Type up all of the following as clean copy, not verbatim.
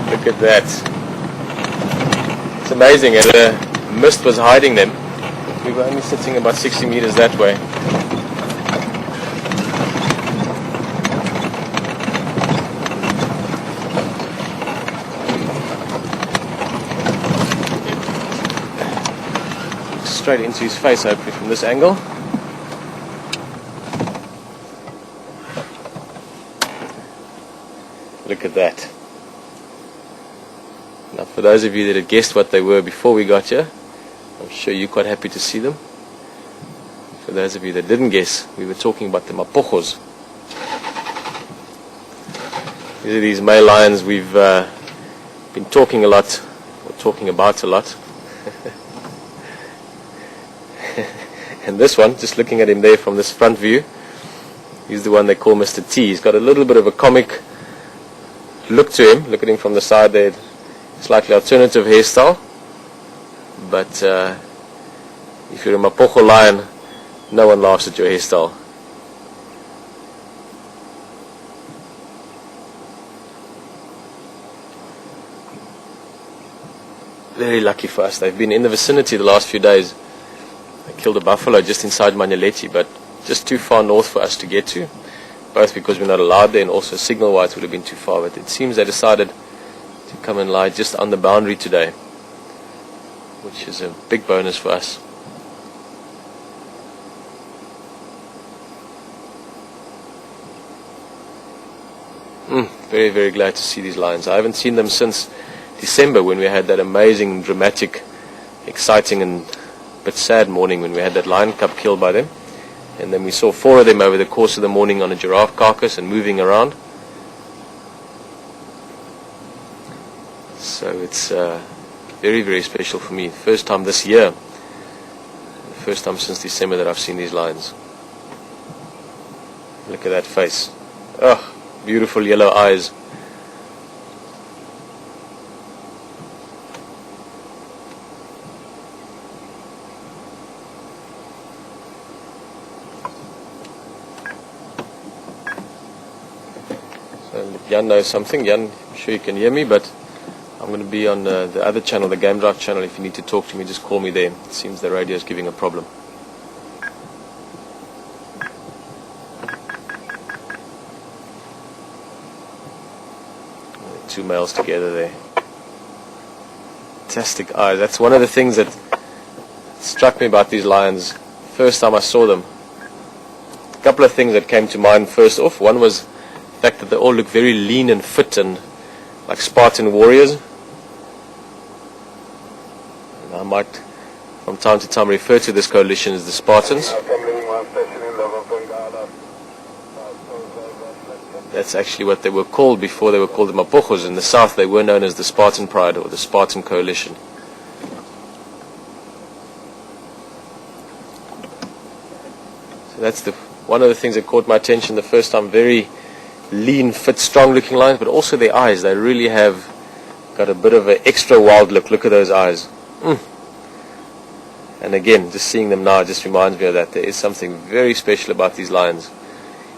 Look at that. It's amazing, and the mist was hiding them. We were only sitting about 60 meters that way. Straight into his face, hopefully from this angle. Look at that. Now, for those of you that had guessed what they were before we got here, I'm sure you're quite happy to see them. For those of you that didn't guess, we were talking about the Mapogos. These are these male lions we've been talking a lot, or talking about a lot. And this one, just looking at him there from this front view, he's the one they call Mr. T. He's got a little bit of a comic look to him. Look at him from the side there, slightly alternative hairstyle. But if you're a Mapogo lion, no one laughs at your hairstyle. Very lucky for us. They've been in the vicinity the last few days. They killed a buffalo just inside Manyaleti, but just too far north for us to get to, both because we're not allowed there and also signal-wise would have been too far. But it seems they decided to come and lie just on the boundary today, which is a big bonus for us. Very, very glad to see these lions. I haven't seen them since December, when we had that amazing, dramatic, exciting and bit sad morning when we had that lion cub killed by them. And then we saw 4 of them over the course of the morning on a giraffe carcass and moving around. So it's very, very special for me. First time this year, first time since December that I've seen these lions. Look at that face. Oh, beautiful yellow eyes. Jan knows something. Jan, I'm sure you can hear me, but I'm going to be on the other channel, the Game Drive channel. If you need to talk to me, just call me there. It seems the radio is giving a problem. 2 males together there. Fantastic eyes. That's one of the things that struck me about these lions first time I saw them. A couple of things that came to mind first off. One was the fact that they all look very lean and fit and like Spartan warriors. And I might from time to time refer to this coalition as the Spartans. That's actually what they were called before they were called the Mapogos. In the south they were known as the Spartan Pride or the Spartan Coalition. So that's one of the things that caught my attention the first time. Very lean, fit, strong looking lions, but also their eyes. They really have got a bit of an extra wild look. Look at those eyes. And again, just seeing them now just reminds me of that. There is something very special about these lions.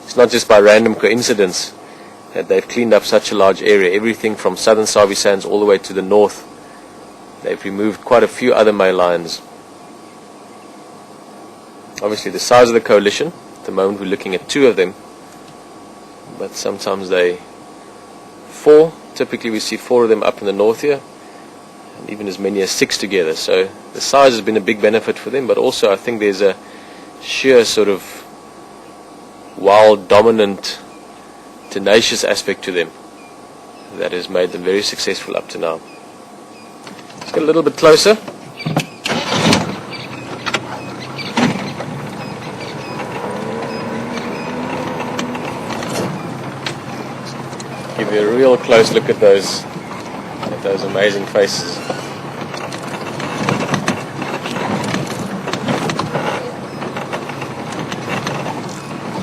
It's not just by random coincidence that they've cleaned up such a large area. Everything from southern Sabi Sands all the way to the north. They've removed quite a few other male lions. Obviously the size of the coalition, at the moment we're looking at 2 of them, but sometimes 4. Typically we see 4 of them up in the north here, and even as many as 6 together. So the size has been a big benefit for them, but also I think there's a sheer sort of wild, dominant, tenacious aspect to them that has made them very successful up to now. Let's get a little bit closer. Give you a real close look at those amazing faces.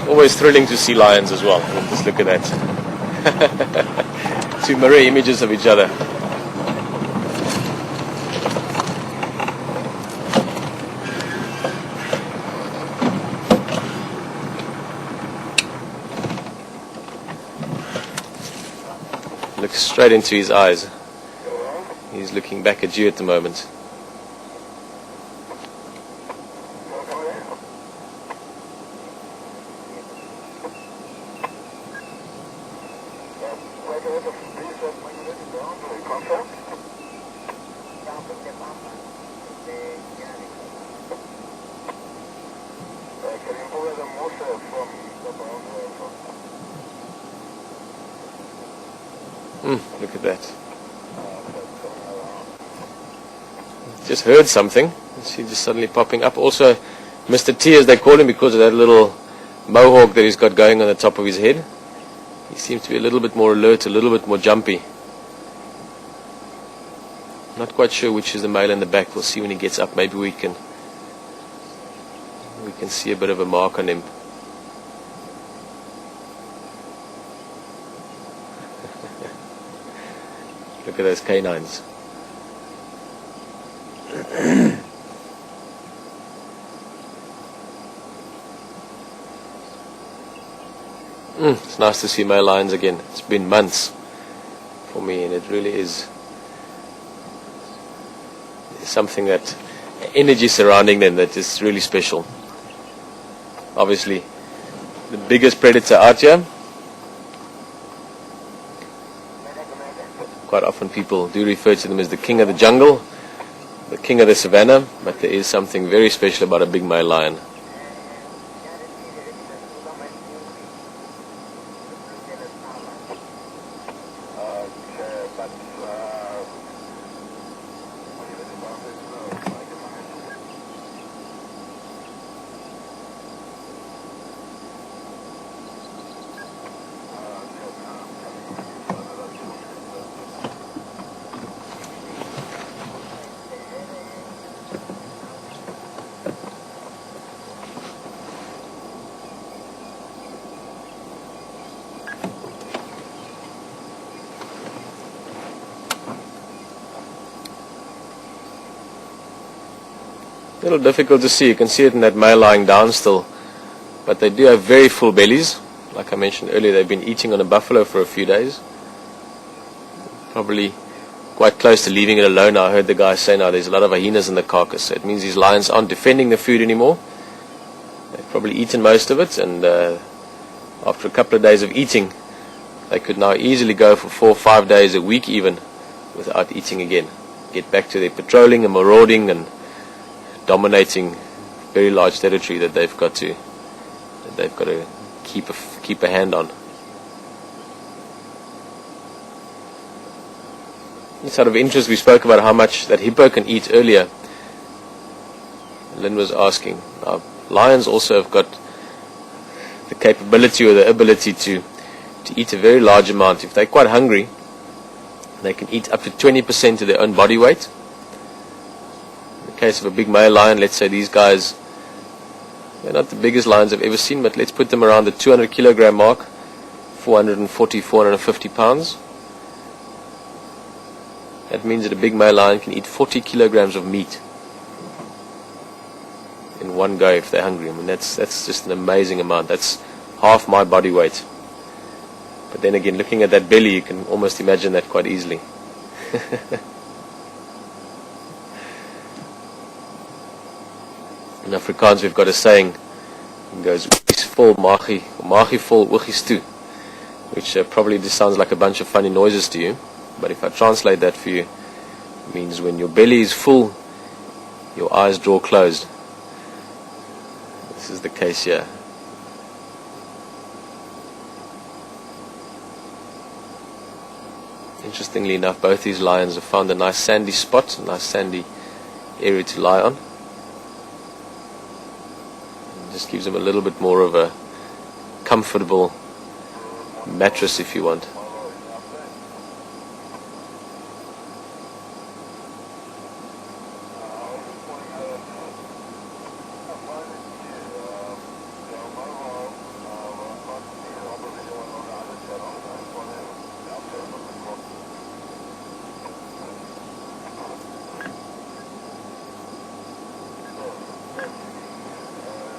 Always thrilling to see lions as well. Just look at that. 2 mirror images of each other. Look straight into his eyes. He's looking back at you at the moment. Look at that. Just heard something. See, just suddenly popping up. Also, Mr. T, as they call him, because of that little mohawk that he's got going on the top of his head. He seems to be a little bit more alert, a little bit more jumpy. Not quite sure which is the male in the back. We'll see when he gets up. Maybe we can see a bit of a mark on him. Look at those canines. It's nice to see male lions again. It's been months for me, and it really is something that energy surrounding them that is really special. Obviously, the biggest predator out here. Quite often people do refer to them as the king of the jungle, the king of the savannah, but there is something very special about a big male lion. A little difficult to see. You can see it in that male lying down still, but they do have very full bellies. Like I mentioned earlier, they've been eating on a buffalo for a few days, probably quite close to leaving it alone. I heard the guy say now there's a lot of hyenas in the carcass, so it means these lions aren't defending the food anymore. They've probably eaten most of it, and after a couple of days of eating, they could now easily go for 4 or 5 days a week even without eating again. Get back to their patrolling and marauding and dominating very large territory that they've got to keep a hand on. Just out of interest, we spoke about how much that hippo can eat earlier. Lynn was asking. Now, lions also have got the capability or the ability to eat a very large amount. If they're quite hungry, they can eat up to 20% of their own body weight. In the case of a big male lion, let's say these guys, they're not the biggest lions I've ever seen, but let's put them around the 200 kilogram mark, 440, 450 pounds. That means that a big male lion can eat 40 kilograms of meat in one go if they're hungry. I mean, that's just an amazing amount. That's half my body weight. But then again, looking at that belly, you can almost imagine that quite easily. In Afrikaans, we've got a saying. It goes, "Ooghies vol magie, magie vol ooghies toe," which probably just sounds like a bunch of funny noises to you. But if I translate that for you, it means when your belly is full, your eyes draw closed. This is the case here. Interestingly enough, both these lions have found a nice sandy spot, a nice sandy area to lie on. It just gives them a little bit more of a comfortable mattress, if you want.